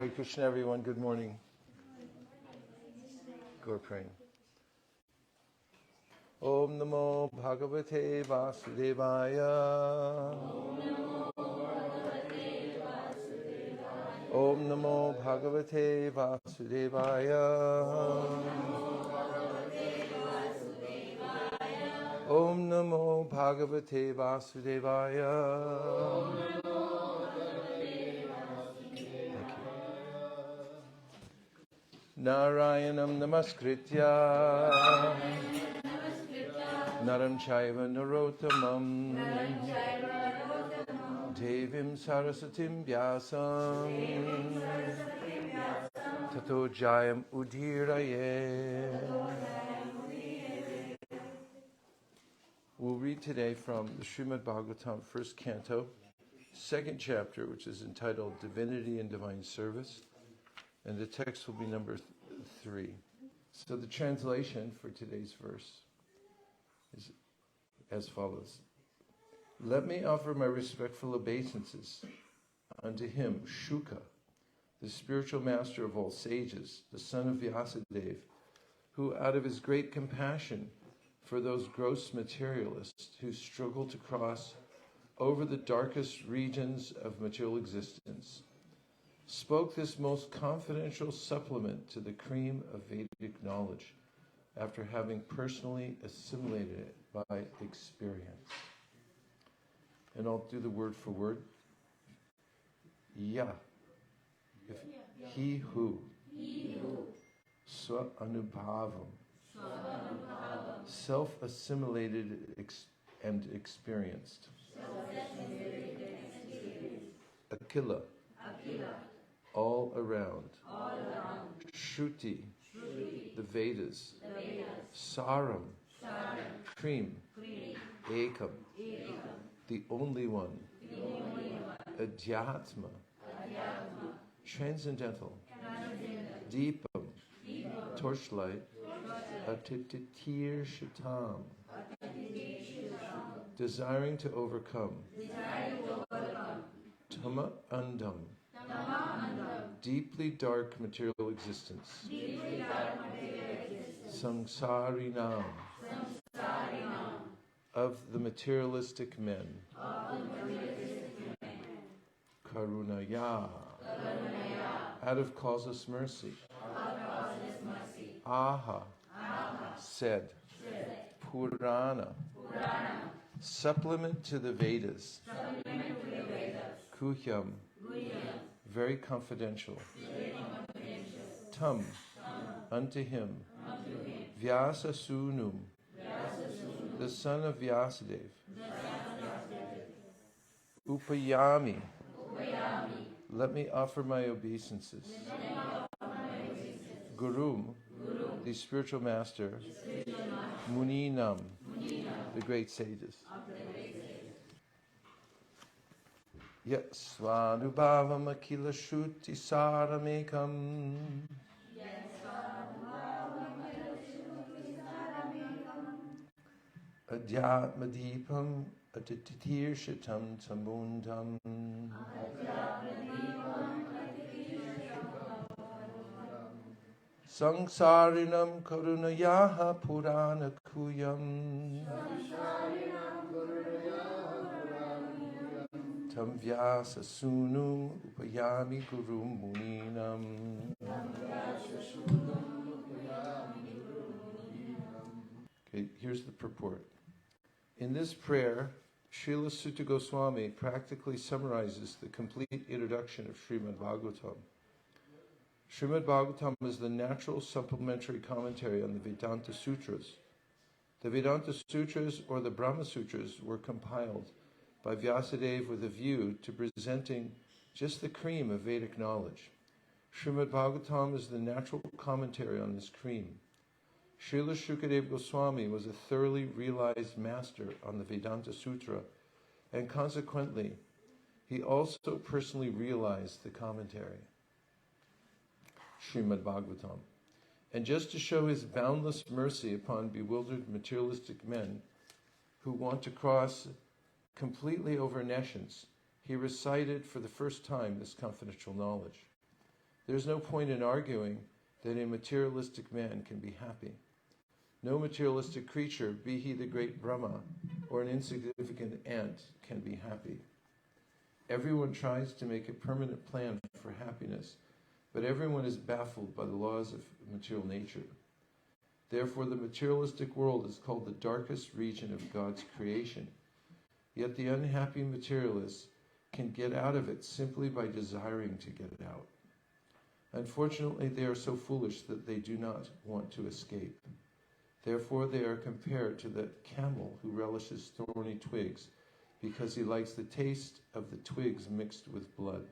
Hare Krishna, everyone. Good morning. Go praying. Om Namo Bhagavate Vasudevaya. Om Namo Bhagavate Vasudevaya. Om Namo Bhagavate Vasudevaya. Narayanam Namaskritya Naram Chaiva Narottamam Devim Sarasatim Vyasam Tato Jayam Udhiraye. We'll read today from the Srimad Bhagavatam, first canto, second chapter, which is entitled Divinity and Divine Service. And the text will be number 3. So the translation for today's verse is as follows. Let me offer my respectful obeisances unto him, Shuka, the spiritual master of all sages, the son of Vyasadeva, who out of his great compassion for those gross materialists who struggle to cross over the darkest regions of material existence, spoke this most confidential supplement to the cream of Vedic knowledge after having personally assimilated it by experience. And I'll do the word for word. Ya. If he who. Swa anubhavam. Self-assimilated and experienced. Akila. All around. Shruti, the Vedas. Saram, cream. Ekam, the only one. Adhyatma, transcendental. Deepam, torchlight. Atitir shatam, desiring to overcome. Tama andam, deeply dark material existence. Samsarinam, of the materialistic men. Karunaya, out of causeless mercy. Aha, said. Purana, supplement to the Vedas. Kuhyam, very confidential. Tam, unto him. Vyasa Sunum, the son of Vyasadeva. Upayami, let me offer my obeisances. Gurum, the spiritual master. Muninam, the great sages. Yasvanubhavam akila shuti saramekam. Adhyatma deepam atitir shatam tambundam. Sangsarinam karunayaha purana kuyam. Tam vyasa sunum upayami gurum muninam. Okay, here's the purport. In this prayer, Srila Sutta Goswami practically summarizes the complete introduction of Srimad Bhagavatam. Srimad Bhagavatam is the natural supplementary commentary on the Vedanta Sutras. The Vedanta Sutras, or the Brahma Sutras, were compiled by Vyasadeva with a view to presenting just the cream of Vedic knowledge. Srimad Bhagavatam is the natural commentary on this cream. Srila Shukadeva Goswami was a thoroughly realized master on the Vedanta Sutra, and consequently, he also personally realized the commentary, Srimad Bhagavatam. And just to show his boundless mercy upon bewildered materialistic men who want to cross completely over nescience, he recited for the first time this confidential knowledge. There's no point in arguing that a materialistic man can be happy. No materialistic creature, be he the great Brahma or an insignificant ant, can be happy. Everyone tries to make a permanent plan for happiness, but everyone is baffled by the laws of material nature. Therefore, the materialistic world is called the darkest region of God's creation. Yet the unhappy materialists can get out of it simply by desiring to get it out. Unfortunately, they are so foolish that they do not want to escape. Therefore, they are compared to the camel who relishes thorny twigs because he likes the taste of the twigs mixed with blood.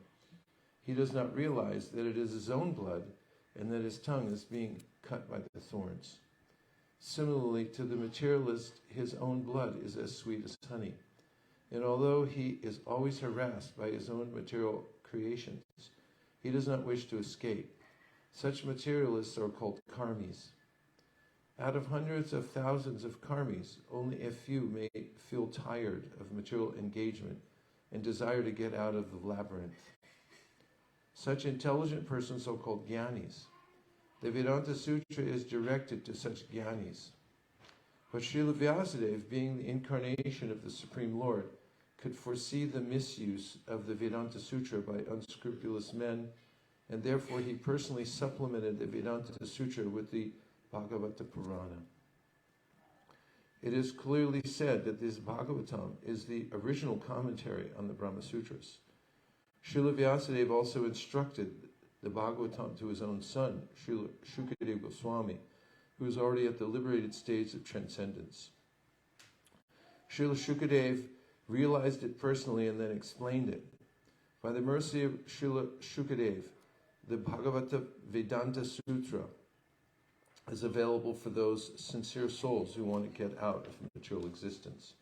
He does not realize that it is his own blood and that his tongue is being cut by the thorns. Similarly, to the materialist, his own blood is as sweet as honey. And although he is always harassed by his own material creations, he does not wish to escape. Such materialists are called karmis. Out of hundreds of thousands of karmis, only a few may feel tired of material engagement and desire to get out of the labyrinth. Such intelligent persons are called jnanis. The Vedanta Sutra is directed to such jnanis. But Srila Vyasadeva, being the incarnation of the Supreme Lord, could foresee the misuse of the Vedanta Sutra by unscrupulous men, and therefore he personally supplemented the Vedanta Sutra with the Bhagavata Purana. It is clearly said that this Bhagavatam is the original commentary on the Brahma Sutras. Srila Vyasadeva also instructed the Bhagavatam to his own son, Srila Shukadeva Goswami, who is already at the liberated stage of transcendence. Srila Shukadeva realized it personally and then explained it. By the mercy of Srila Shukadeva, the Bhagavata Vedanta Sutra is available for those sincere souls who want to get out of material existence.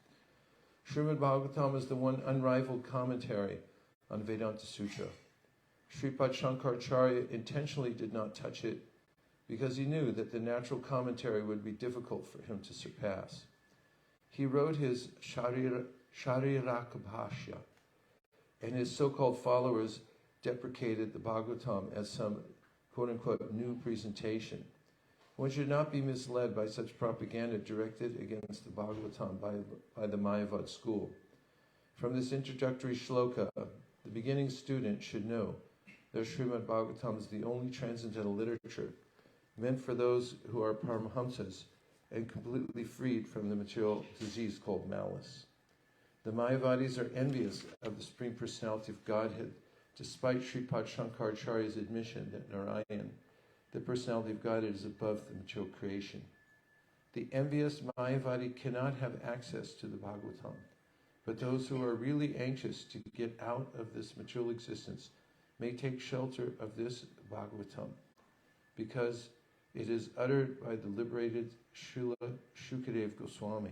Srimad Bhagavatam is the one unrivaled commentary on Vedanta Sutra. Sripad Shankaracharya intentionally did not touch it because he knew that the natural commentary would be difficult for him to surpass. He wrote his Shariraka Bhashya, and his so-called followers deprecated the Bhagavatam as some quote-unquote new presentation. One should not be misled by such propaganda directed against the Bhagavatam by the Mayavad school. From this introductory shloka, the beginning student should know that Srimad Bhagavatam is the only transcendental literature meant for those who are Paramahamsas and completely freed from the material disease called malice. The Mayavadis are envious of the Supreme Personality of Godhead, despite Sripad Shankaracharya's admission that Narayan, the Personality of Godhead, is above the material creation. The envious Mayavadi cannot have access to the Bhagavatam, but those who are really anxious to get out of this material existence may take shelter of this Bhagavatam, because it is uttered by the liberated Srila Shukadeva Goswami.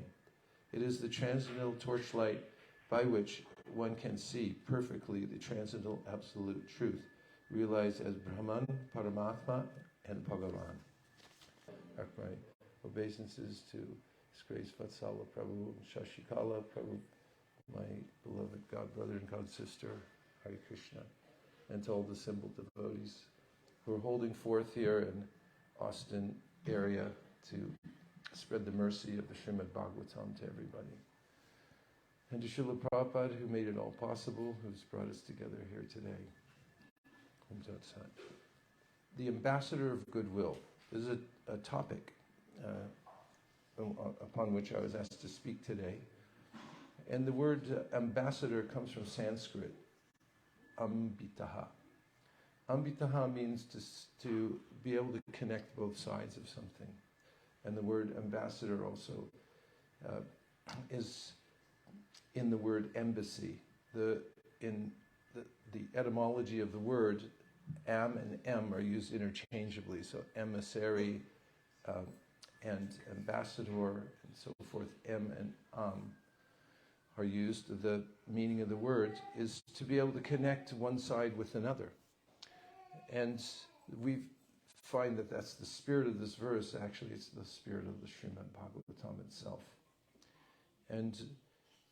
It is the transcendental torchlight by which one can see perfectly the transcendental absolute truth, realized as Brahman, Paramatma, and Bhagavan. My obeisances to His Grace Vatsala Prabhu, Shashikala Prabhu, my beloved God brother and God sister, Hare Krishna, and to all the assembled devotees who are holding forth here in Austin area to spread the mercy of the Srimad Bhagavatam to everybody. And to Srila Prabhupada, who made it all possible, who's brought us together here today. Om Tat Sat. The ambassador of goodwill is a topic upon which I was asked to speak today. And the word ambassador comes from Sanskrit, ambitaha. Ambitaha means to be able to connect both sides of something. And the word ambassador also is in the word embassy. The etymology of the word, am and em are used interchangeably. So emissary and ambassador and so forth, em and are used. The meaning of the word is to be able to connect one side with another. And we find that that's the spirit of this verse. Actually, it's the spirit of the Srimad Bhagavatam itself. And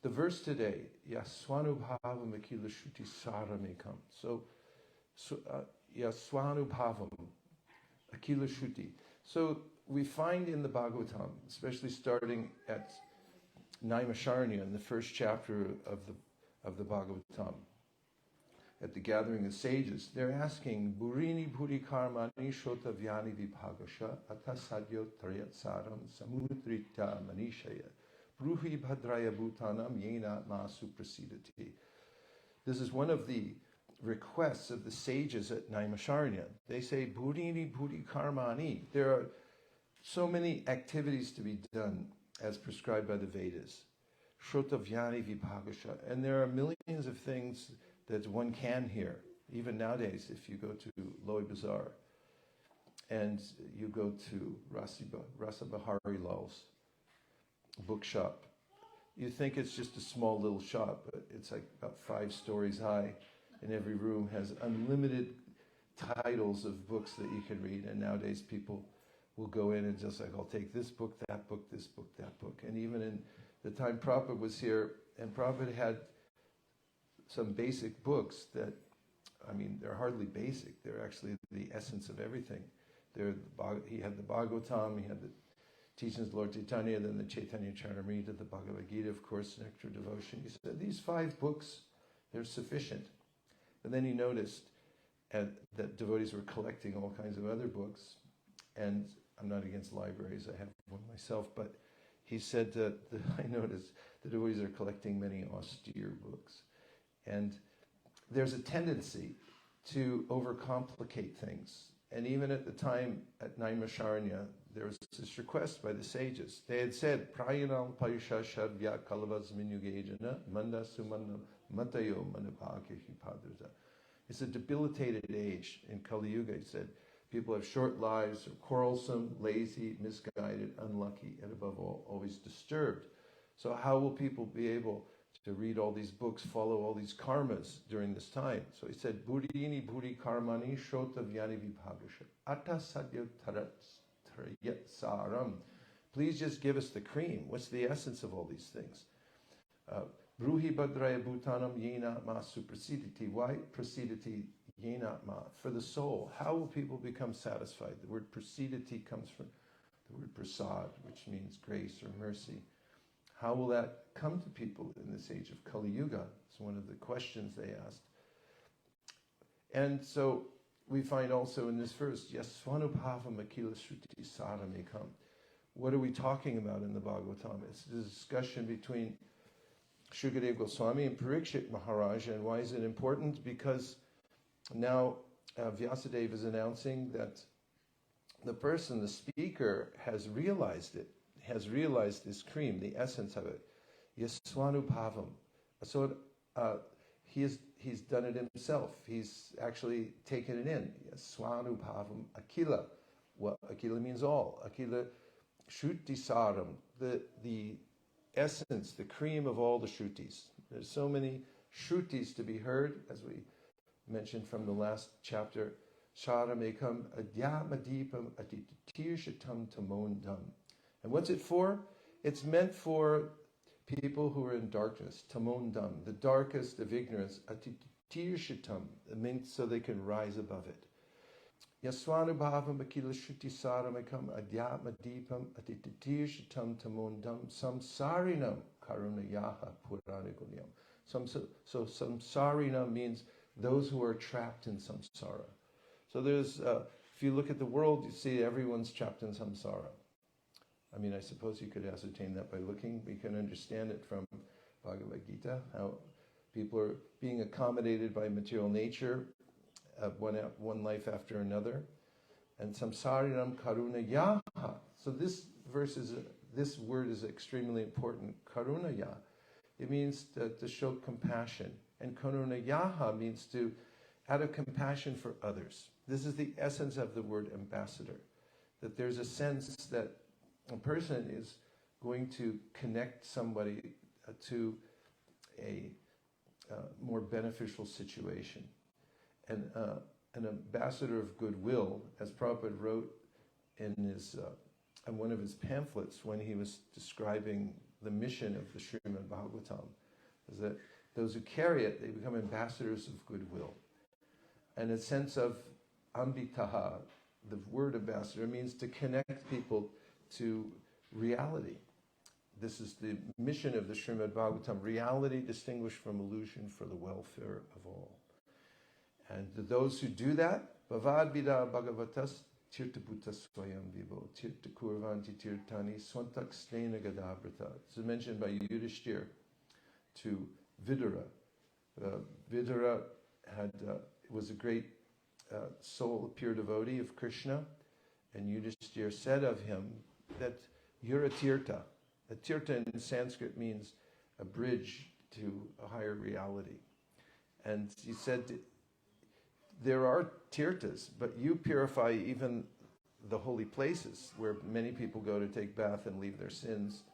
the verse today, Yaswanubhava Makila Shruti Saramekam. So Yaswanubhavam, Akila Shruti. So we find in the Bhagavatam, especially starting at Naimisharanya, in the first chapter of the Bhagavatam, at the gathering of sages, they're asking, Burini Bhuri Karmani Shota Vyani Vibhagasha Atasadyo Taryat Saram Samudrita Manishaya Bruhi Bhadraya Bhutanam Yena Masu Prasidati. This is one of the requests of the sages at Naimisharanya. They say, Burini Bhuri Karmani. There are so many activities to be done as prescribed by the Vedas. Shota Vyani Vibhagasha. And there are millions of things that one can hear, even nowadays. If you go to Loi Bazaar and you go to Rasa Bahari Lal's bookshop, you think it's just a small little shop, but it's like about 5 stories high, and every room has unlimited titles of books that you can read. And nowadays people will go in and just like, I'll take this book, that book, this book, that book. And even in the time Prabhupada was here, and Prabhupada had some basic books that, I mean, they're hardly basic. They're actually the essence of everything. He had the Bhagavatam, he had the teachings of Lord Chaitanya, then the Chaitanya Charitamrita, the Bhagavad Gita, of course, Nectar Devotion. He said, these 5 books, they're sufficient. And then he noticed that devotees were collecting all kinds of other books. And I'm not against libraries, I have one myself, but he said that I noticed the devotees are collecting many austere books. And there's a tendency to overcomplicate things. And even at the time at Naimisharanya, there was this request by the sages. They had said, Prayanam Parisha Shadvya Kalavas Minyugejana Manda Sumanda Matayo Manapakya Hipadrita. It's a debilitated age in Kali Yuga. He said, people have short lives, are quarrelsome, lazy, misguided, unlucky, and above all, always disturbed. So how will people be able to read all these books, follow all these karmas during this time? So he said, Burini Bhuri Karmani Shota Vyani Vibhagasha Atta Sadya Tarat Saram. Please just give us the cream. What's the essence of all these things? Bruhi Bhadraya Bhutanam Yena Ma Suprasiditi. Why prasiditi Yena Ma? For the soul. How will people become satisfied? The word prasiditi comes from the word prasad, which means grace or mercy. How will that come to people in this age of Kali Yuga? It's one of the questions they asked. And so we find also in this verse, Yaswanubhavam Akila Shruti Saramekam. What are we talking about in the Bhagavatam? It's the discussion between Shukadeva Goswami and Parikshit Maharaj. And why is it important? Because now Vyasadeva is announcing that the person, the speaker, has realized it, has realized this cream, the essence of it. Yaswanubhavam. So he's done it himself. He's actually taken it in. Yaswanubhavam Akila. Well, Akila means all. Akila Shruti Saram. The essence, the cream of all the Shrutis. There's so many Shrutis to be heard, as we mentioned from the last chapter. Sharamekam Adyamadipam Atitirshatam Tamondam. And what's it for? It's meant for people who are in darkness, tamondam, the darkest of ignorance, atitirshitam, it means so they can rise above it. Yaswanubhavam akila shruti saramekam adyatmadipam atitirshitam tamondam samsarinam karunayaha puranigunyam. So samsarinam means those who are trapped in samsara. So there's, if you look at the world, you see everyone's trapped in samsara. I mean, I suppose you could ascertain that by looking. We can understand it from Bhagavad Gita, how people are being accommodated by material nature, one life after another. And samsarinam karunaya. So this word is extremely important. Karunaya. It means to show compassion. And karunayaha means to, out of compassion for others. This is the essence of the word ambassador. That there's a sense that a person is going to connect somebody to a more beneficial situation. And an ambassador of goodwill, as Prabhupada wrote in one of his pamphlets when he was describing the mission of the Srimad Bhagavatam, is that those who carry it, they become ambassadors of goodwill. And a sense of ambitaha, the word ambassador, means to connect people to reality. This is the mission of the Srimad Bhagavatam, reality distinguished from illusion for the welfare of all. And to those who do that, Bhavad Vida Bhagavatas Tirthabhuta Swayam Vivo Tirtha Kurvanti Tirtani Swantak Stena Gadabrata. This is mentioned by Yudhishthir to Vidura. Vidura was a great soul, pure devotee of Krishna, and Yudhishthir said of him that you're a tirtha. A tirtha in Sanskrit means a bridge to a higher reality. And he said, there are tirthas, but you purify even the holy places where many people go to take bath and leave their sins.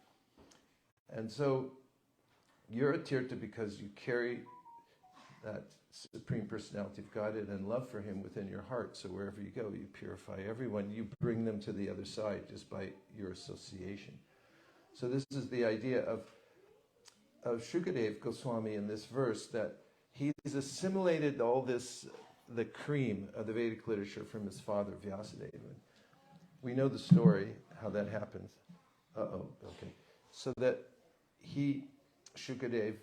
And so you're a tirtha because you carry that Supreme Personality of Godhead and love for Him within your heart. So wherever you go, you purify everyone. You bring them to the other side just by your association. So this is the idea of Shukadev Goswami in this verse, that he's assimilated all this, the cream of the Vedic literature from his father, Vyasadeva. We know the story, how that happens. Okay. So that Shukadev,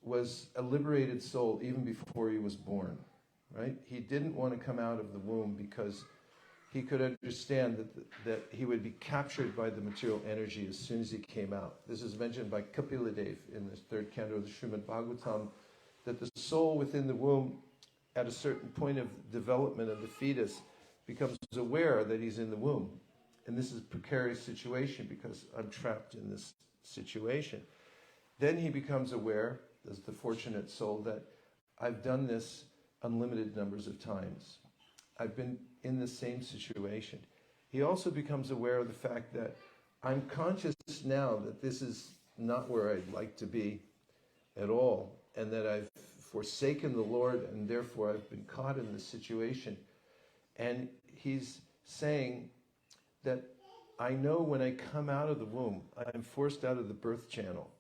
was a liberated soul even before he was born, right? He didn't want to come out of the womb because he could understand that he would be captured by the material energy as soon as he came out. This is mentioned by Kapiladev in the third canto of the Srimad Bhagavatam, that the soul within the womb, at a certain point of development of the fetus, becomes aware that he's in the womb. And this is a precarious situation because I'm trapped in this situation. Then he becomes aware, as the fortunate soul, that I've done this unlimited numbers of times. I've been in the same situation. He also becomes aware of the fact that I'm conscious now that this is not where I'd like to be at all, and that I've forsaken the Lord, and therefore I've been caught in this situation. And he's saying that I know when I come out of the womb, I'm forced out of the birth channel,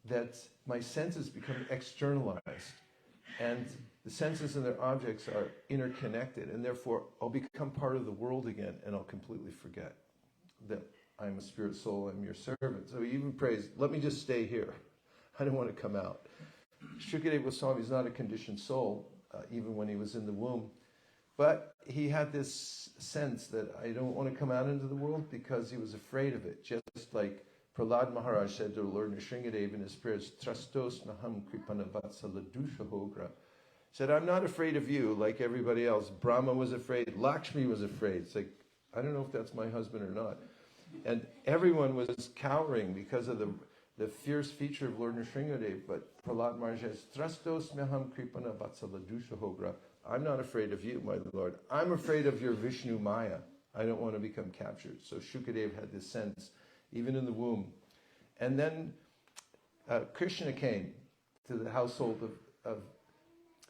that my senses become externalized, and the senses and their objects are interconnected, and therefore I'll become part of the world again, and I'll completely forget that I'm a spirit soul, I'm your servant. So he even prays, let me just stay here. I don't want to come out. Shukadeva Goswami is not a conditioned soul, even when he was in the womb, but he had this sense that I don't want to come out into the world because he was afraid of it, just like Prahlad Maharaj said to Lord Nrsingadev in his prayers, Trastos Naham Kripana Vatsala Dusha Hogra. Said, I'm not afraid of you like everybody else. Brahma was afraid, Lakshmi was afraid. It's like, I don't know if that's my husband or not. And everyone was cowering because of the fierce feature of Lord Nrsingadev. But Prahlad Maharaj says, Trastos Naham Kripana Vatsala Dusha Hogra. I'm not afraid of you, my Lord. I'm afraid of your Vishnu Maya. I don't want to become captured. So Shukadev had this sense, even in the womb. And then Krishna came to the household of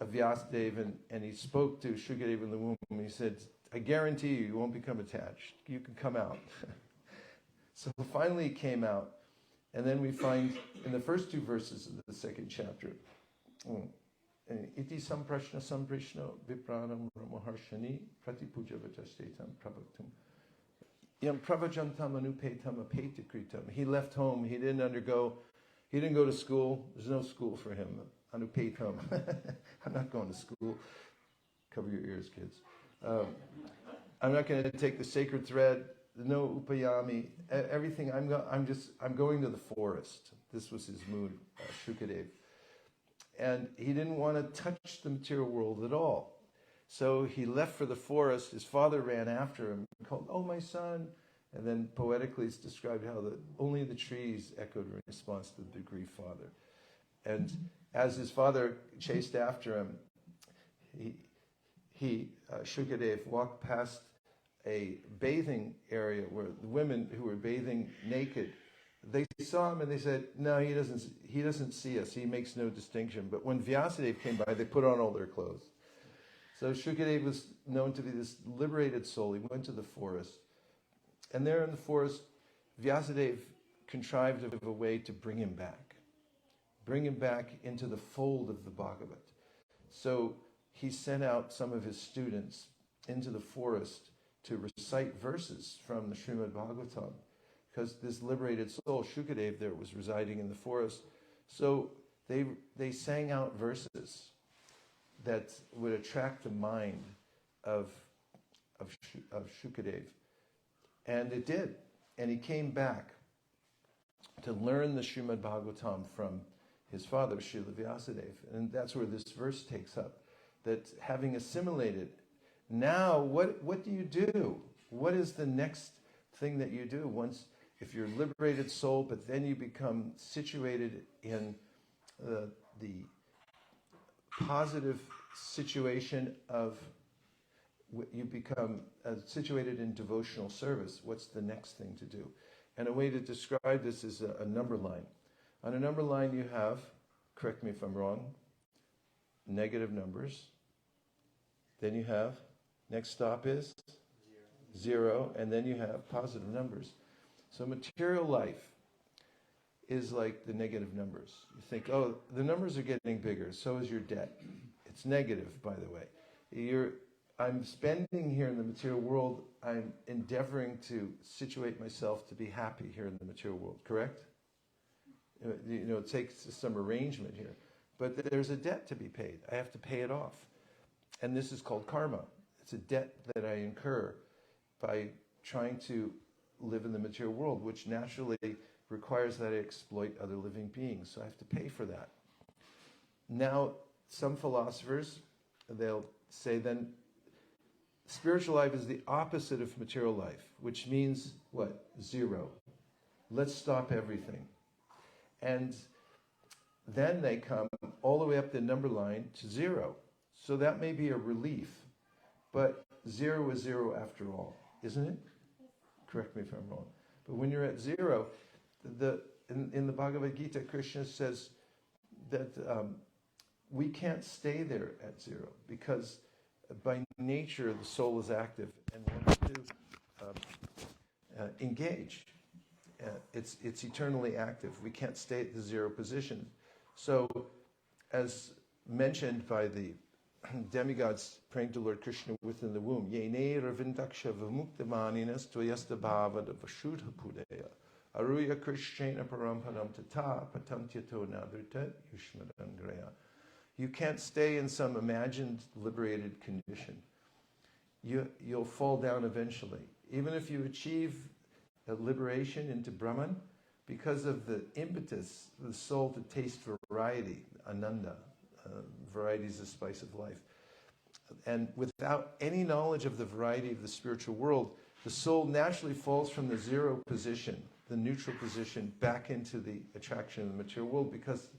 Vyasadeva, and he spoke to Shukadev in the womb. He said, I guarantee you, you won't become attached. You can come out. So finally he came out. And then we find in the first two verses of the second chapter, Iti samprashna samprishno vipranam ramaharshani pratipuja vatastetam prabhaktum. Yam pravajantam anupetam apetikritam. He left home. He didn't go to school. There's no school for him. Anupetam. I'm not going to school. Cover your ears, kids. I'm not going to take the sacred thread. No upayami. Everything. I'm going to the forest. This was his mood, Shukadev. And he didn't want to touch the material world at all. So he left for the forest. His father ran after him and called, oh, my son. And then poetically it's described how only the trees echoed in response to the grief father. And as his father chased after him, Shukadev, walked past a bathing area where the women who were bathing naked, they saw him and they said, no, he doesn't see us. He makes no distinction. But when Vyasadeva came by, they put on all their clothes. So Shukadev was known to be this liberated soul. He went to the forest. And there in the forest, Vyasadeva contrived a way to bring him back into the fold of the Bhagavat. So he sent out some of his students into the forest to recite verses from the Srimad Bhagavatam, because this liberated soul, Shukadev, there was residing in the forest. So they sang out verses that would attract the mind of Shukadev. And it did. And he came back to learn the Srimad Bhagavatam from his father, Srila Vyasadeva. And that's where this verse takes up. That having assimilated, now what do you do? What is the next thing that you do once, if you're a liberated soul, but then you become situated in the positive situation of, you become situated in devotional service. What's the next thing to do? And a way to describe this is a number line. On a number line you have, correct me if I'm wrong, negative numbers. Then you have, next stop is? Zero. And then you have positive numbers. So material life is like the negative numbers. You think, oh, the numbers are getting bigger, so is your debt. It's negative, by the way. I'm spending here in the material world, I'm endeavoring to situate myself to be happy here in the material world, correct? It takes some arrangement here. But there's a debt to be paid. I have to pay it off. And this is called karma. It's a debt that I incur by trying to live in the material world, which naturally requires that I exploit other living beings. So I have to pay for that. Now, some philosophers, they'll say then, spiritual life is the opposite of material life, which means what? Zero. Let's stop everything. And then they come all the way up the number line to zero. So that may be a relief, but zero is zero after all, isn't it? Correct me if I'm wrong. But when you're at zero, in the Bhagavad Gita, Krishna says that we can't stay there at zero, because by nature the soul is active and wants to engage. It's eternally active. We can't stay at the zero position. So, as mentioned by the demigods praying to Lord Krishna within the womb, Yene ravindaksha vimuktamaninas tvayastabhava vashudha pudeya aruya krishnena parampadam tata patantyato nadrita yushmadangreya. You can't stay in some imagined liberated condition. You'll fall down eventually. Even if you achieve a liberation into Brahman, because of the impetus of the soul to taste variety, ananda, variety is the spice of life. And without any knowledge of the variety of the spiritual world, the soul naturally falls from the zero position, the neutral position, back into the attraction of the material world, because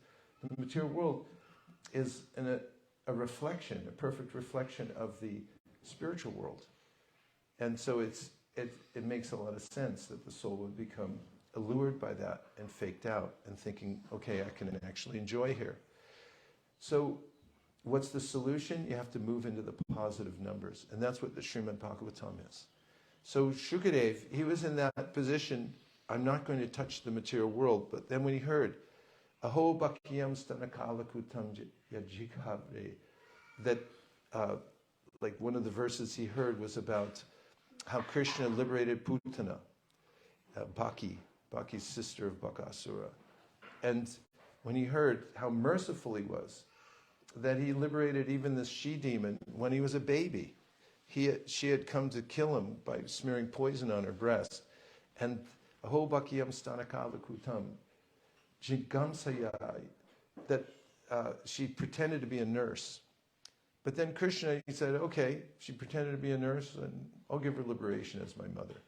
the material world is a reflection, a perfect reflection of the spiritual world. And so it makes a lot of sense that the soul would become allured by that and faked out and thinking, okay, I can actually enjoy here. So what's the solution? You have to move into the positive numbers. And that's what the Srimad Bhagavatam is. So Shukadev, he was in that position, I'm not going to touch the material world. But then when he heard, Aho Bhakyam Stanakalakutam Yajikhavre, that like one of the verses he heard was about how Krishna liberated Putana, Baki's sister of Bakasura. And when he heard how merciful he was, that he liberated even this she-demon when he was a baby. She had come to kill him by smearing poison on her breast. And Aho Bhakyam Stanakalakutam Jigamsayai, that she pretended to be a nurse. But then Krishna, he said, okay, she pretended to be a nurse, and I'll give her liberation as my mother.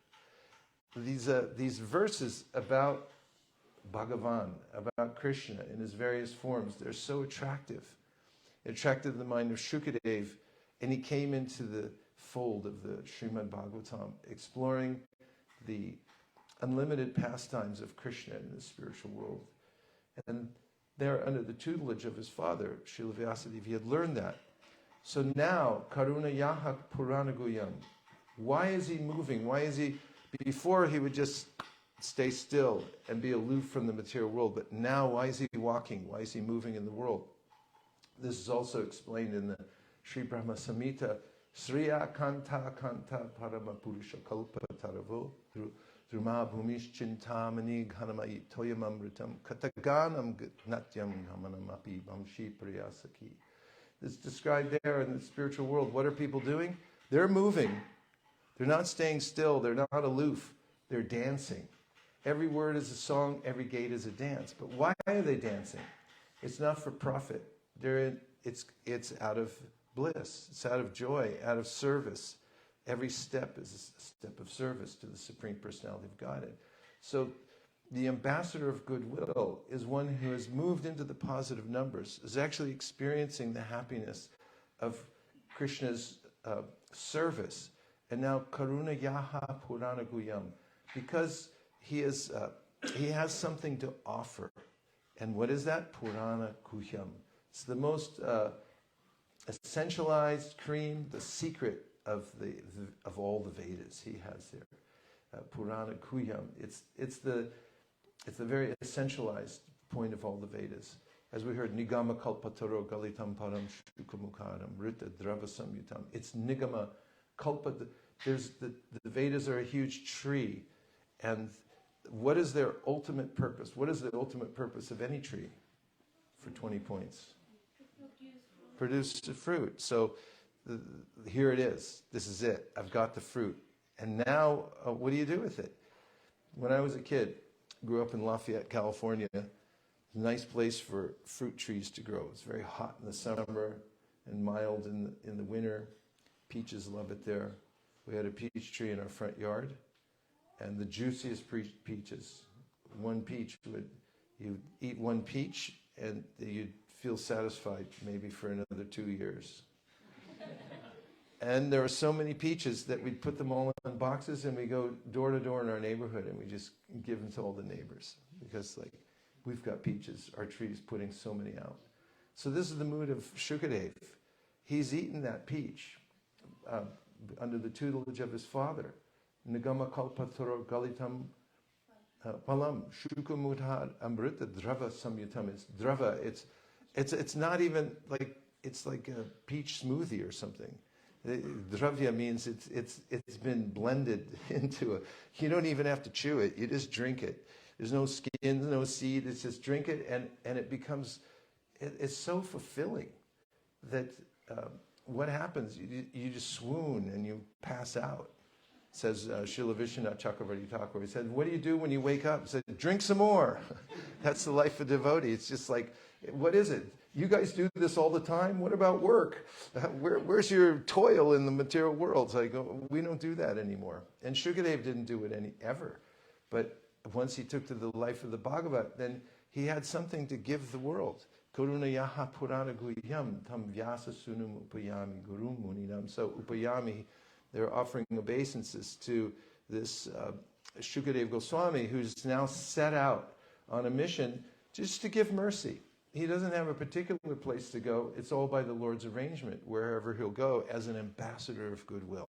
These verses about Bhagavan, about Krishna in his various forms, they're so attractive. It attracted the mind of Shukadev, and he came into the fold of the Srimad Bhagavatam, exploring the unlimited pastimes of Krishna in the spiritual world. And there, under the tutelage of his father, Srila Vyasadeva, he had learned that. So now, Karuna Yahak Purana Guyam. Why is he moving? Why is he... Before he would just stay still and be aloof from the material world, but now why is he walking? Why is he moving in the world? This is also explained in the Sri Brahma Samhita, Sriya Kanta Kanta Parama Purusha Kalpa Taravo Druma Bhumish Chintamani Ghanamai Toyamamritam Kataganam Natyam Hamanamapi Bamshi Priyasaki. It's described there in the spiritual world. What are people doing? They're moving. They're not staying still. They're not aloof. They're dancing. Every word is a song. Every gait is a dance. But why are they dancing? It's not for profit. It's out of bliss. It's out of joy, out of service. Every step is a step of service to the Supreme Personality of Godhead. So the ambassador of goodwill is one who has moved into the positive numbers, is actually experiencing the happiness of Krishna's service. And now Karuna Yaha Purana Guyam, because he has something to offer. And what is that? Purana Guhyam. It's the most essentialized cream, the secret of all the Vedas he has there. Purana Guhyam. It's the very essentialized point of all the Vedas. As we heard, Nigama Kalpataro Galitam Param Shukamukharam Rita Drava Samyutam. It's Nigama Kalpa. The Vedas are a huge tree. And what is their ultimate purpose? What is the ultimate purpose of any tree? For 20 points. Produce fruit. So here it is. This is it. I've got the fruit. And now, what do you do with it? When I was a kid, grew up in Lafayette, California. It's a nice place for fruit trees to grow. It's very hot in the summer and mild in the winter. Peaches love it there. We had a peach tree in our front yard, and the juiciest peaches. One peach you'd eat one peach, and you'd feel satisfied maybe for another 2 years. And there were so many peaches that we'd put them all in boxes, and we go door to door in our neighborhood, and we just give them to all the neighbors because, we've got peaches. Our tree's putting so many out. So this is the mood of Shukadev. He's eaten that peach under the tutelage of his father. Nigama kalpataro galitam palam shukamudhad amrita drava samyutam. It's drava. It's not even it's like a peach smoothie or something. Dravya means it's been blended into you don't even have to chew it. You just drink it. There's no skin, no seed. It's just drink it, and it becomes. It's so fulfilling that what happens? You just swoon and you pass out. Says Srila Vishwanath Chakravarti Thakur. He said, "What do you do when you wake up?" He said, "Drink some more." That's the life of devotee. It's just like, what is it? You guys do this all the time? What about work? Where's your toil in the material world? It's like, we don't do that anymore. And Shukadev didn't do it ever. But once he took to the life of the Bhagavat, then he had something to give the world. Karuna Yaha Purana Guhyam Tam Vyasa Sunum Upayami Guru Muninam. So Upayami, they're offering obeisances to this Shukadev Goswami, who's now set out on a mission just to give mercy. He doesn't have a particular place to go. It's all by the Lord's arrangement, wherever he'll go as an ambassador of goodwill.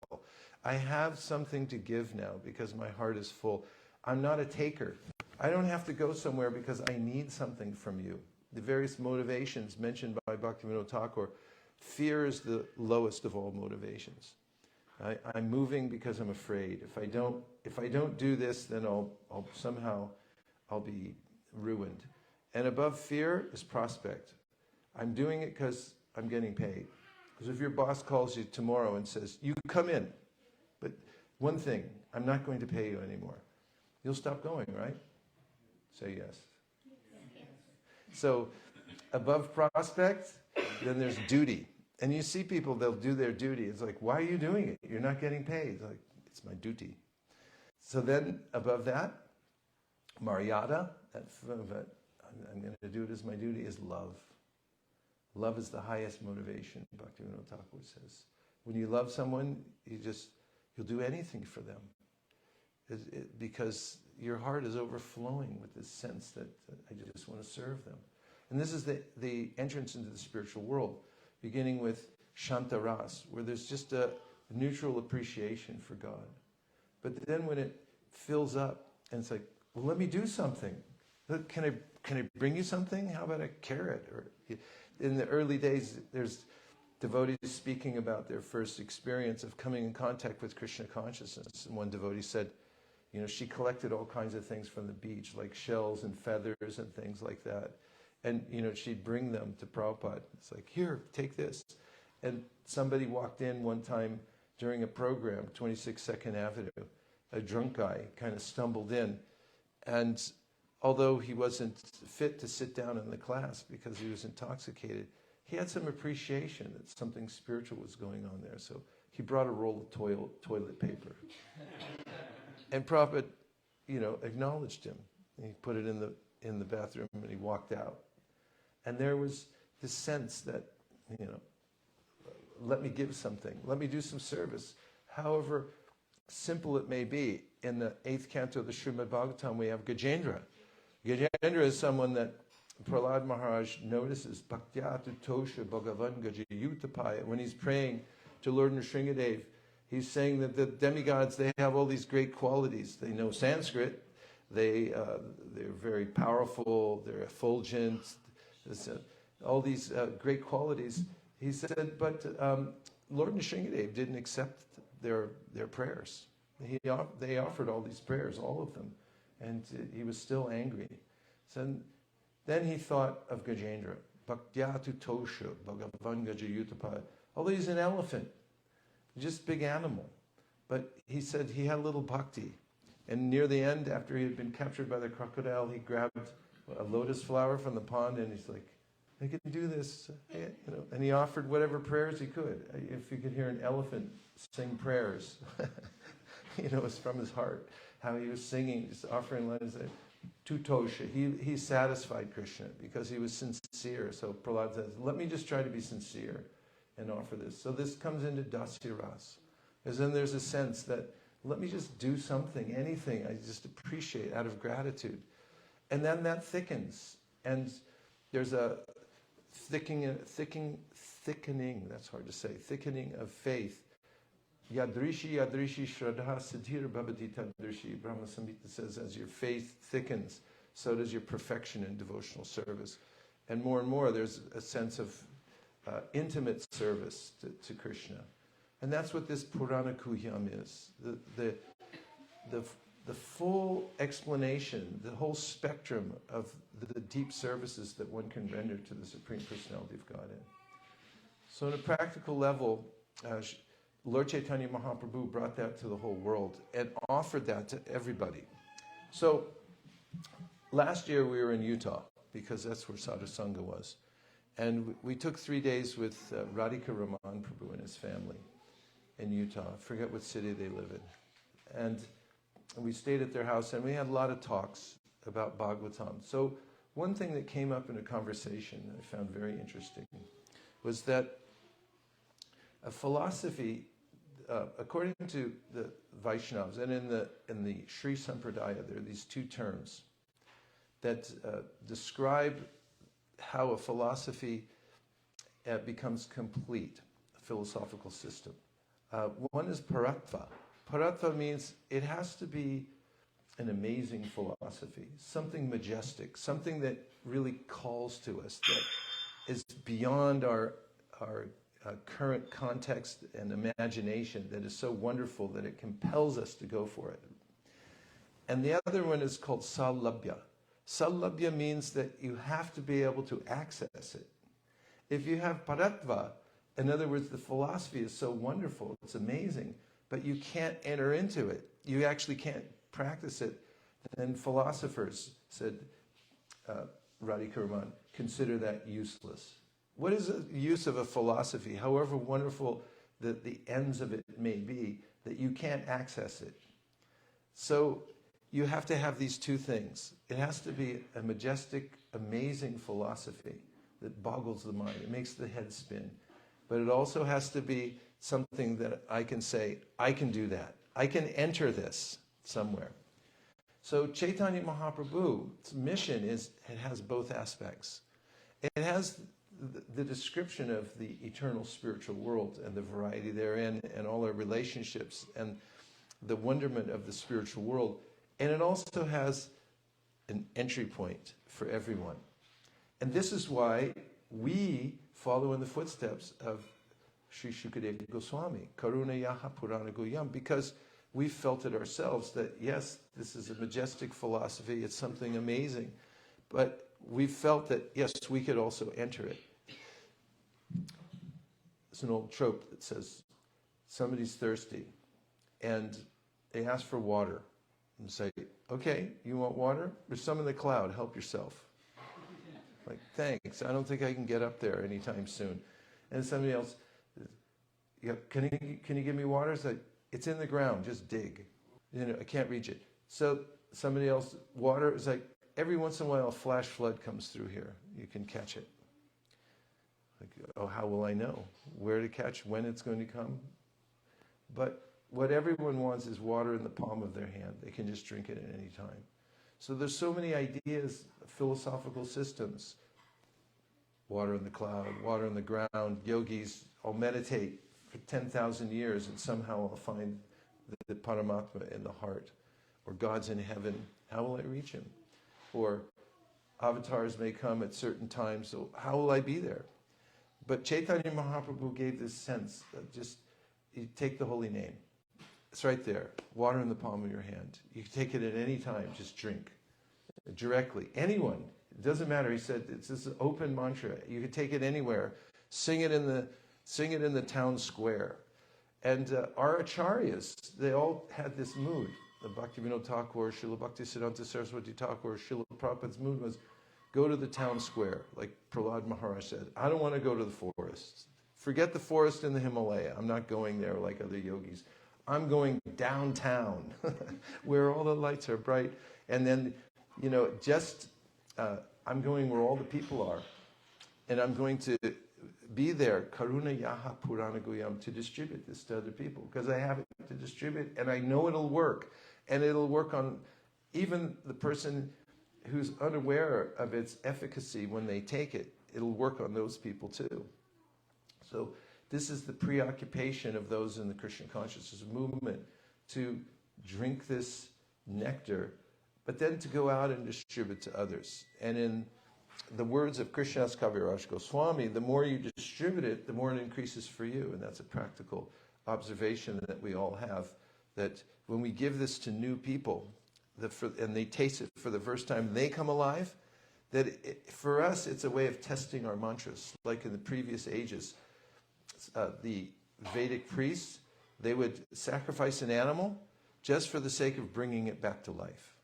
I have something to give now because my heart is full. I'm not a taker. I don't have to go somewhere because I need something from you. The various motivations mentioned by Bhaktivinoda Thakur, fear is the lowest of all motivations. I'm moving because I'm afraid. If I don't do this, then I'll be ruined. And above fear is prospect. I'm doing it because I'm getting paid. Because if your boss calls you tomorrow and says, "You come in, but one thing, I'm not going to pay you anymore," you'll stop going, right? Say yes. So above prospect, then there's duty. And you see people, they'll do their duty. It's like, why are you doing it? You're not getting paid. It's like, it's my duty. So then above that, Maryada, I'm going to do it as my duty, is love. Love is the highest motivation, Bhaktivinoda Thakur says. When you love someone, you'll do anything for them. Because your heart is overflowing with this sense that I just want to serve them. And this is the entrance into the spiritual world, beginning with Shanta Ras, where there's just a neutral appreciation for God. But then when it fills up, and it's like, well, let me do something. Can I bring you something? How about a carrot? Or in the early days, there's devotees speaking about their first experience of coming in contact with Krishna consciousness. And one devotee said, she collected all kinds of things from the beach, like shells and feathers and things like that. And, she'd bring them to Prabhupada. It's like, here, take this. And somebody walked in one time during a program, 26 Second Avenue. A drunk guy kind of stumbled in. And although he wasn't fit to sit down in the class because he was intoxicated, he had some appreciation that something spiritual was going on there. So he brought a roll of toilet paper. And Prabhupada, acknowledged him. He put it in the bathroom and he walked out. And there was this sense that, let me give something. Let me do some service. However simple it may be. In the 8th canto of the Srimad Bhagavatam, we have Gajendra. Gajendra is someone that Prahlad Maharaj notices, Bhaktyatu Tosha Bhagavan Gajayutapaya. When he's praying to Lord Nrsingadev, he's saying that the demigods, they have all these great qualities. They know Sanskrit. They're very powerful. They're effulgent. All these great qualities. He said, but Lord Nrsingadev didn't accept their prayers. They offered all these prayers, all of them, and he was still angry. So then he thought of Gajendra, Bhaktyatu Tosha Bhagavan Gajayutapaya. Although he's an elephant, just big animal. But he said he had a little bhakti. And near the end, after he had been captured by the crocodile, he grabbed a lotus flower from the pond and he's like, I can do this. And he offered whatever prayers he could. If you could hear an elephant sing prayers, it was from his heart. How he was singing, just offering letters. Tutosha. He satisfied Krishna because he was sincere. So Prahlad says, let me just try to be sincere and offer this. So this comes into Dasya Ras. Because then there's a sense that, let me just do something, anything, I just appreciate out of gratitude. And then that thickens. And there's a thickening, that's hard to say, thickening of faith. Yadrishi shraddha siddhir bhavati tadrishi. Brahma Samhita says, as your faith thickens, so does your perfection in devotional service. And more, there's a sense of intimate service to Krishna. And that's what this Purana Kuhyam is. The full explanation, the whole spectrum of the deep services that one can render to the Supreme Personality of Godhead. So on a practical level, Lord Chaitanya Mahaprabhu brought that to the whole world and offered that to everybody. So last year we were in Utah because that's where Sadhu Sangha was. And we took 3 days with Radhika Raman Prabhu and his family in Utah. I forget what city they live in. And we stayed at their house and we had a lot of talks about Bhagavatam. So one thing that came up in a conversation that I found very interesting was that a philosophy, according to the Vaishnavas, and in the Sri Sampradaya, there are these two terms that describe how a philosophy becomes complete, a philosophical system. One is paratva. Paratva means it has to be an amazing philosophy, something majestic, something that really calls to us, that is beyond our current context and imagination, that is so wonderful that it compels us to go for it. And the other one is called sallabhya. Sallabhya means that you have to be able to access it. If you have paratva, in other words, the philosophy is so wonderful, it's amazing, but you can't enter into it. You actually can't practice it. Then philosophers, said Radhika Raman, consider that useless. What is the use of a philosophy, however wonderful that the ends of it may be, that you can't access it? So you have to have these two things. It has to be a majestic, amazing philosophy that boggles the mind. It makes the head spin. But it also has to be something that I can say, I can do that. I can enter this somewhere. So Chaitanya Mahaprabhu's mission is, it has both aspects. It has the description of the eternal spiritual world and the variety therein and all our relationships and the wonderment of the spiritual world. And it also has an entry point for everyone. And this is why we follow in the footsteps of Sri Shukadeva Goswami, Karuna Yaha Purana Guyam, because we felt it ourselves that, yes, this is a majestic philosophy, it's something amazing, but we felt that, yes, we could also enter it. It's an old trope that says somebody's thirsty and they ask for water and say, okay, you want water? There's some in the cloud, help yourself. Like, thanks, I don't think I can get up there anytime soon. And somebody else, yeah, can you give me water? It's like, it's in the ground, just dig. I can't reach it. So somebody else, water is like, every once in a while a flash flood comes through here. You can catch it. Like, oh, how will I know where to catch, when it's going to come? But what everyone wants is water in the palm of their hand. They can just drink it at any time. So there's so many ideas, philosophical systems. Water in the cloud, water in the ground. Yogis all meditate for 10,000 years and somehow I'll find the Paramatma in the heart. Or God's in heaven. How will I reach him? Or avatars may come at certain times, so how will I be there? But Chaitanya Mahaprabhu gave this sense that just, you take the holy name. It's right there, water in the palm of your hand. You can take it at any time, just drink. Directly, anyone, it doesn't matter. He said, it's this open mantra. You can take it anywhere. Sing it in the town square. And our acharyas, they all had this mood. The Bhaktivinoda Thakur, Srila Bhaktisiddhanta Saraswati Thakur, Srila Prabhupada's mood was, go to the town square, like Prahlad Maharaj said. I don't want to go to the forest. Forget the forest in the Himalaya. I'm not going there like other yogis. I'm going downtown, where all the lights are bright. And then, I'm going where all the people are. And I'm going to be there, Karuna Yaha Purana Guyam, to distribute this to other people. Because I have it to distribute, and I know it'll work. And it'll work on even the person who's unaware of its efficacy when they take it. It'll work on those people too. So this is the preoccupation of those in the Krishna consciousness movement, to drink this nectar, but then to go out and distribute to others. And in the words of Krishnadas Kaviraj Goswami, the more you distribute it, the more it increases for you. And that's a practical observation that we all have, that when we give this to new people, and they taste it for the first time, they come alive, that for us it's a way of testing our mantras. Like in the previous ages, the Vedic priests, they would sacrifice an animal just for the sake of bringing it back to life.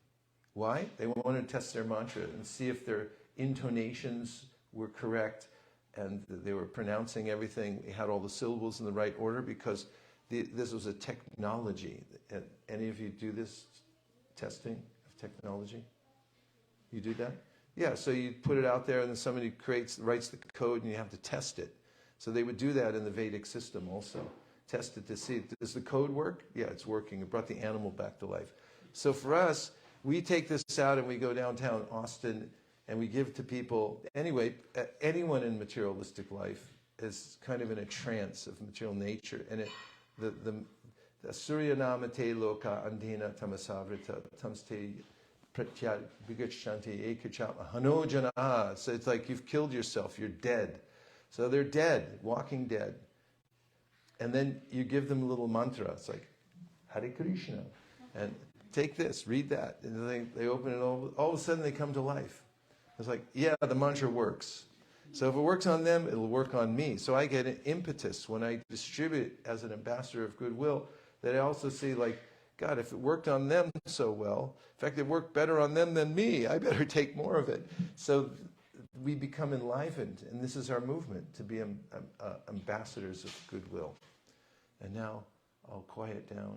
Why? They wanted to test their mantra and see if their intonations were correct and they were pronouncing everything, they had all the syllables in the right order, because this was a technology. Any of you do this testing of technology? You do that? Yeah, so you put it out there and then somebody writes the code and you have to test it. So they would do that in the Vedic system also. Test it to see, does the code work? Yeah, it's working. It brought the animal back to life. So for us, we take this out and we go downtown Austin and we give to people. Anyway, anyone in materialistic life is kind of in a trance of material nature. And the Surya Namate Loka Andina Tamasavrita Tamste Pratyat Vigachanti Ekachama Hanojana. So it's like you've killed yourself, you're dead. So they're dead, walking dead. And then you give them a little mantra. It's like, Hare Krishna. And take this, read that. And they open it, all of a sudden they come to life. It's like, yeah, the mantra works. So if it works on them, it'll work on me. So I get an impetus when I distribute it as an ambassador of Goodwill, that I also see like, God, if it worked on them so well, in fact, it worked better on them than me, I better take more of it. So we become enlivened, and this is our movement, to be ambassadors of Goodwill. And now I'll quiet down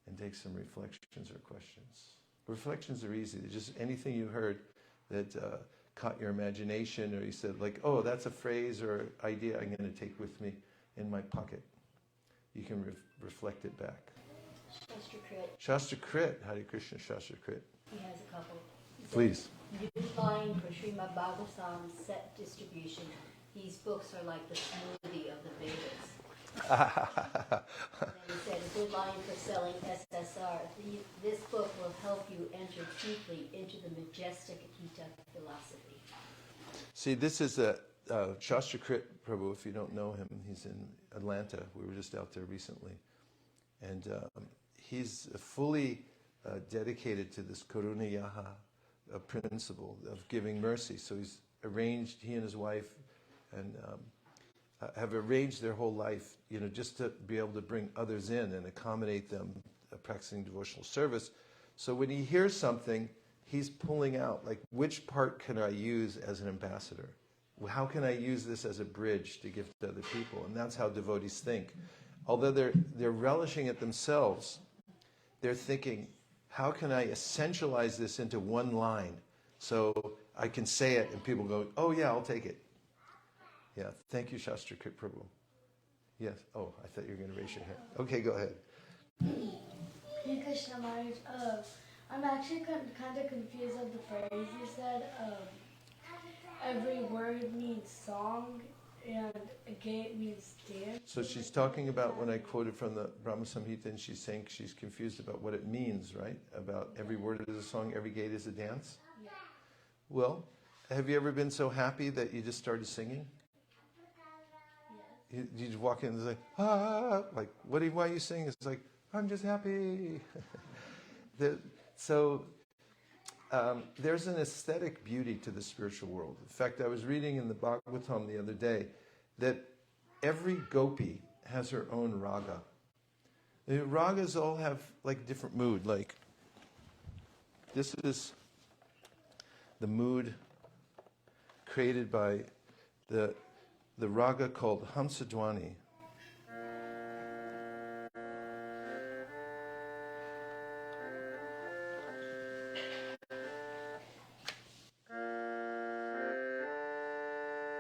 and take some reflections or questions. Reflections are easy. They're just anything you heard that caught your imagination, or you said like, oh, that's a phrase or idea I'm going to take with me in my pocket. You can reflect it back. Shastra Krit. Hare Krishna, Shastra Krit. He has a couple. Please. New line for Srimad Bhagavatam set distribution. These books are like the smoothie of the Vedas. And he said a good line for selling SSR. This book will help you enter deeply into the majestic Gita philosophy. See, this is a Shastrakrit Prabhu, if you don't know him, he's in Atlanta. We were just out there recently. And he's fully dedicated to this Karuna Yaha principle of giving mercy. So he's arranged, he and his wife, and have arranged their whole life, just to be able to bring others in and accommodate them practicing devotional service. So when he hears something, he's pulling out, like, which part can I use as an ambassador? How can I use this as a bridge to give to other people? And that's how devotees think. Although they're relishing it themselves, they're thinking, how can I essentialize this into one line so I can say it and people go, oh yeah, I'll take it. Yeah, thank you, Shastrakrit Prabhu. Yes, oh, I thought you were going to raise your hand. Okay, go ahead. Hey Krishna Maharaj, I'm actually kind of confused of the phrase. You said every word means song and a gate means dance. So she's talking about when I quoted from the Brahma Samhita, and she's saying she's confused about what it means, right? About every word is a song, every gate is a dance? Yeah. Well, have you ever been so happy that you just started singing? Yes. You just walk in and it's like, ah, like, why are you singing? It's like, I'm just happy. There's an aesthetic beauty to the spiritual world. In fact, I was reading in the Bhagavatam the other day that every gopi has her own raga. The ragas all have like different mood. Like, this is the mood created by the raga called Hamsadwani.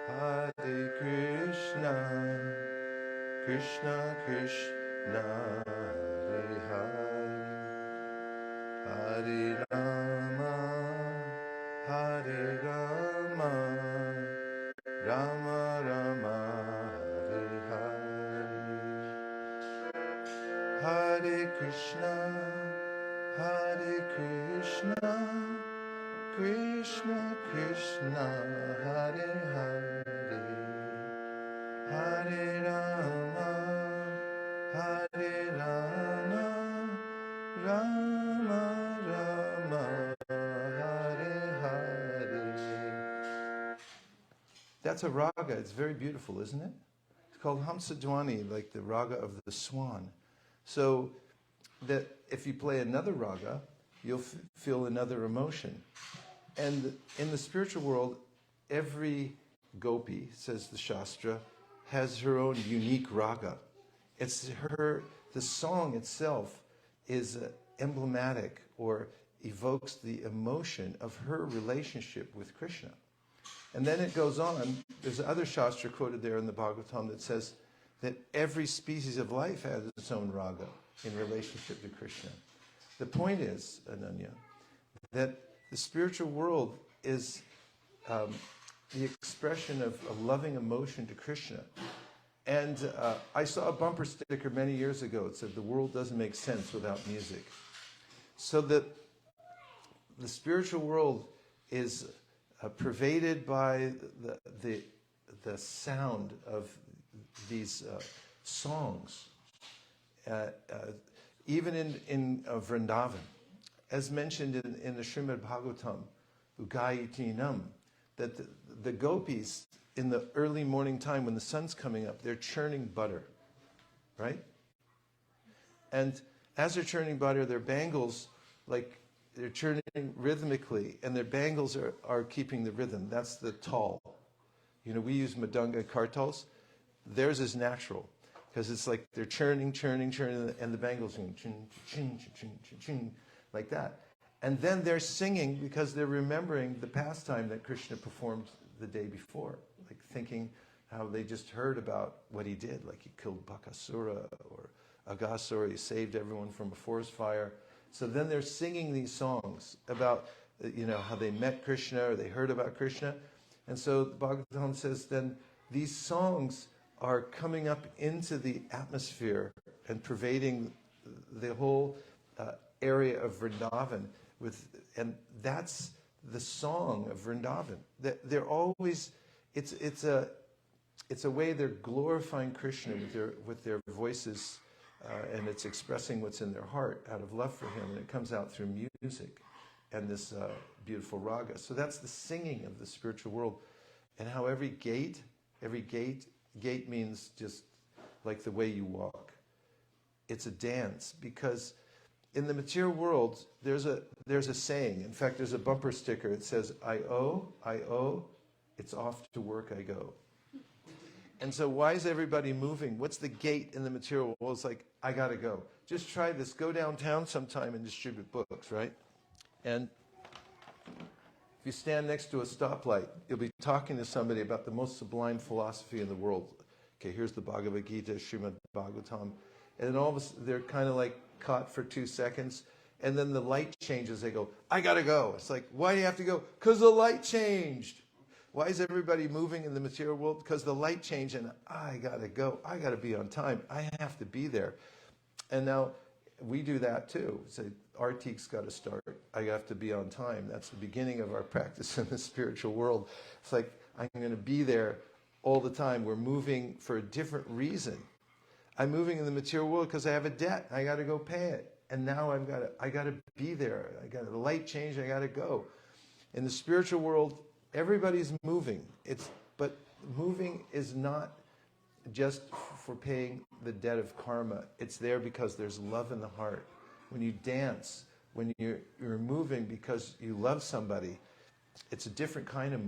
Hare Krishna, Krishna Krishna, Hare Hare, Hare Rama, Hare Rama, Rama Rama, Hare Hare. Hare Krishna, Krishna Krishna, Hare Hare, Hare Rama, Hare Rama, Rama Rama, Hare Hare. That's a raga. It's very beautiful, isn't it? It's called Hamsadwani, like the raga of the swan. So that if you play another raga, you'll feel another emotion. And in the spiritual world, every gopi, says the Shastra, has her own unique raga. The song itself is emblematic or evokes the emotion of her relationship with Krishna. And then it goes on, there's another Shastra quoted there in the Bhagavatam that says that every species of life has its own raga in relationship to Krishna. The point is, Ananya, that the spiritual world is the expression of a loving emotion to Krishna. And I saw a bumper sticker many years ago. It said, the world doesn't make sense without music. So that the spiritual world is pervaded by the sound of these songs. Even in Vrindavan, as mentioned in the Srimad Bhagavatam, Ugayitinam, that the gopis in the early morning time when the sun's coming up, they're churning butter, right? And as they're churning butter, their bangles, like, they're churning rhythmically, and their bangles are keeping the rhythm. That's the tal. We use madanga kartals. Theirs is natural, because it's like they're churning, and the bangles going ching, ching, ching, ching, ching, like that. And then they're singing because they're remembering the pastime that Krishna performed the day before, like thinking how they just heard about what he did, like he killed Bakasura or Agasura, he saved everyone from a forest fire. So then they're singing these songs about, how they met Krishna or they heard about Krishna. And so Bhagavatam says then these songs are coming up into the atmosphere and pervading the whole area of Vrindavan. And that's the song of Vrindavan. They're always it's a way they're glorifying Krishna with their voices, and it's expressing what's in their heart out of love for him, and it comes out through music and this beautiful raga. So that's the singing of the spiritual world, and how every gate means just like the way you walk. It's a dance, because in the material world, there's a saying. In fact, there's a bumper sticker. It says, I owe, it's off to work I go. And so why is everybody moving? What's the gate in the material world? It's like, I got to go. Just try this. Go downtown sometime and distribute books, right? And if you stand next to a stoplight, you'll be talking to somebody about the most sublime philosophy in the world. Okay, here's the Bhagavad Gita, Srimad Bhagavatam. And then all of a sudden, they're kind of like caught for 2 seconds. And then the light changes. They go, I got to go. It's like, why do you have to go? Because the light changed. Why is everybody moving in the material world? Because the light changed, and I got to go. I got to be on time. I have to be there. And now we do that too. Say, Artik's got to start. I have to be on time. That's the beginning of our practice in the spiritual world. It's like, I'm going to be there all the time. We're moving for a different reason. I'm moving in the material world because I have a debt. I got to go pay it. And now I got to be there. The light changed. I got to go. In the spiritual world, everybody's moving. But moving is not just for paying the debt of karma. It's there because there's love in the heart. When you dance, when you're moving because you love somebody, it's a different kind of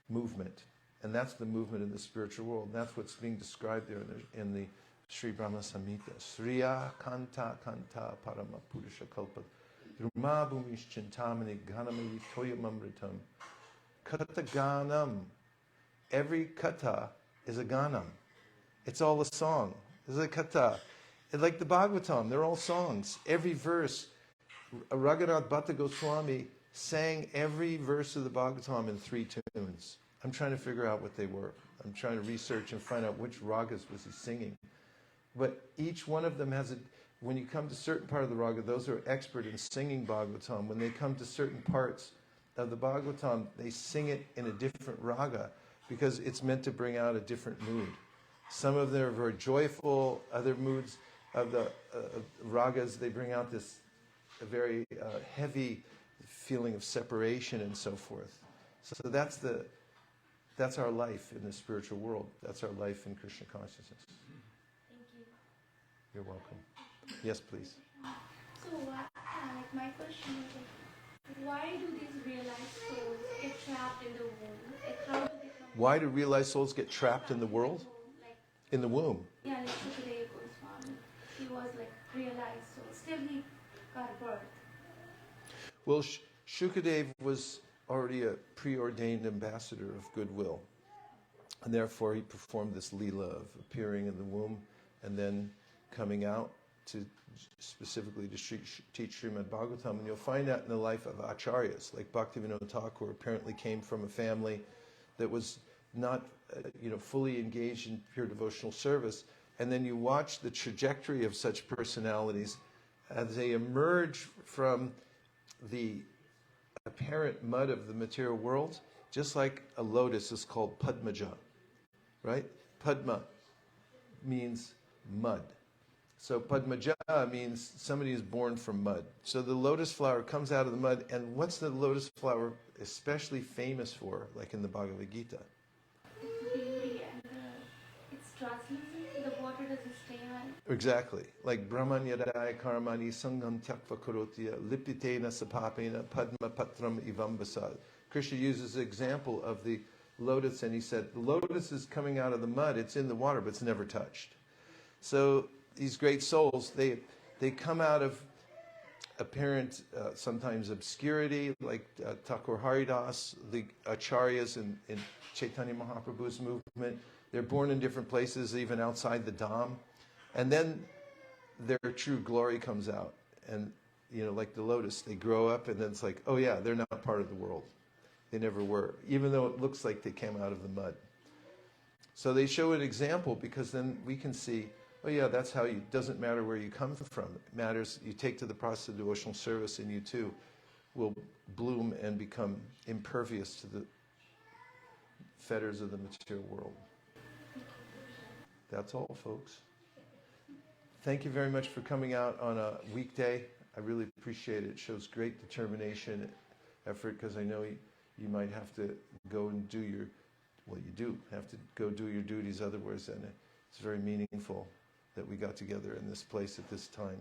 movement. And that's the movement in the spiritual world. And that's what's being described there in the Sri Brahma Samhita. Sriya Kanta Kanta Parama Purusha Kalpa Druma Bhumish Chintamani Ganamayi Toyamamritam Kata Ganam. Every kata is a ganam. It's all a song. It's a kata. It's like the Bhagavatam, they're all songs. Every verse, Raghunath Bhatta Goswami sang every verse of the Bhagavatam in 3 tunes. I'm trying to figure out what they were. I'm trying to research and find out which ragas was he singing. But each one of them has when you come to certain part of the raga, those who are expert in singing Bhagavatam, when they come to certain parts of the Bhagavatam, they sing it in a different raga because it's meant to bring out a different mood. Some of them are very joyful, other moods of the ragas, they bring out this very heavy feeling of separation and so forth. So that's our life in the spiritual world. That's our life in Krishna consciousness. Thank you. You're welcome. Yes, please. So, my question is, why do these realized souls get trapped in the womb? Like, how do they come? Why do realized souls get trapped in the world? Like, In the womb. yeah, like Sukadeva Goswami. He was like realized soul. Still he got birth. Well, Shukadev was already a preordained ambassador of Goodwill. And therefore he performed this leela of appearing in the womb and then coming out to specifically to teach Srimad Bhagavatam. And you'll find that in the life of acharyas, like Bhaktivinoda Thakur apparently came from a family that was not fully engaged in pure devotional service. And then you watch the trajectory of such personalities as they emerge from the apparent mud of the material world, just like a lotus is called Padmaja, right? Padma means mud. So Padmaja means somebody is born from mud. So the lotus flower comes out of the mud, and what's the lotus flower especially famous for, like in the Bhagavad Gita? It's beauty and it's translucent. The water doesn't stay on. Exactly. Like Brahman yadaya karmani sangam tyakva karotya lipitena sapapena padma patram ivam basad. Krishna uses the example of the lotus, and he said, the lotus is coming out of the mud, it's in the water, but it's never touched. So these great souls, they come out of apparent, sometimes obscurity, like Thakur Haridas, the acharyas in Chaitanya Mahaprabhu's movement. They're born in different places, even outside the Dham. And then their true glory comes out. And, like the lotus, they grow up and then it's like, oh yeah, they're not part of the world. They never were, even though it looks like they came out of the mud. So they show an example because then we can see, oh yeah, that's how it doesn't matter where you come from. It matters, you take to the process of devotional service and you too will bloom and become impervious to the fetters of the material world. That's all, folks. Thank you very much for coming out on a weekday. I really appreciate it. It shows great determination, effort, because I know you might have to go and do your, well, you do have to go do your duties otherwise, and it's very meaningful that we got together in this place at this time.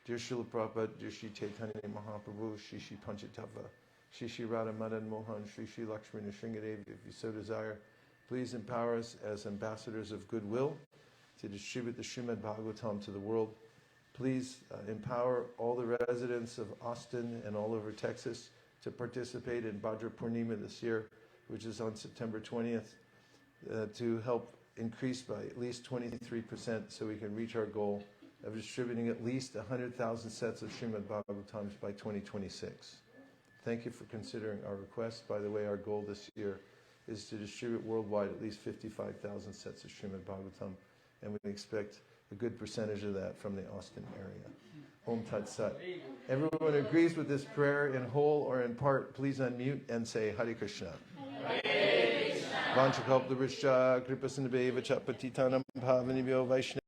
Dear Srila Prabhupada, dear Shri Chaitanya Mahaprabhu, Shri Shri Panchatattva, Shri Shri Radha Madan Mohan, Shri Shri Lakshmi Nrsingadevi, if you so desire, please empower us as ambassadors of goodwill to distribute the Srimad Bhagavatam to the world. Please empower all the residents of Austin and all over Texas to participate in Bhadra Purnima this year, which is on September 20th, to help increase by at least 23% so we can reach our goal of distributing at least 100,000 sets of Srimad Bhagavatams by 2026. Thank you for considering our request. By the way, our goal this year is to distribute worldwide at least 55,000 sets of Srimad Bhagavatam, and we expect a good percentage of that from the Austin area. Om Tat Sat. Everyone agrees with this prayer in whole or in part, please unmute and say Hare Krishna. Vanchakalptarishya, Kripasindhave, Patitanam Bhavanibhyo Vaishnava.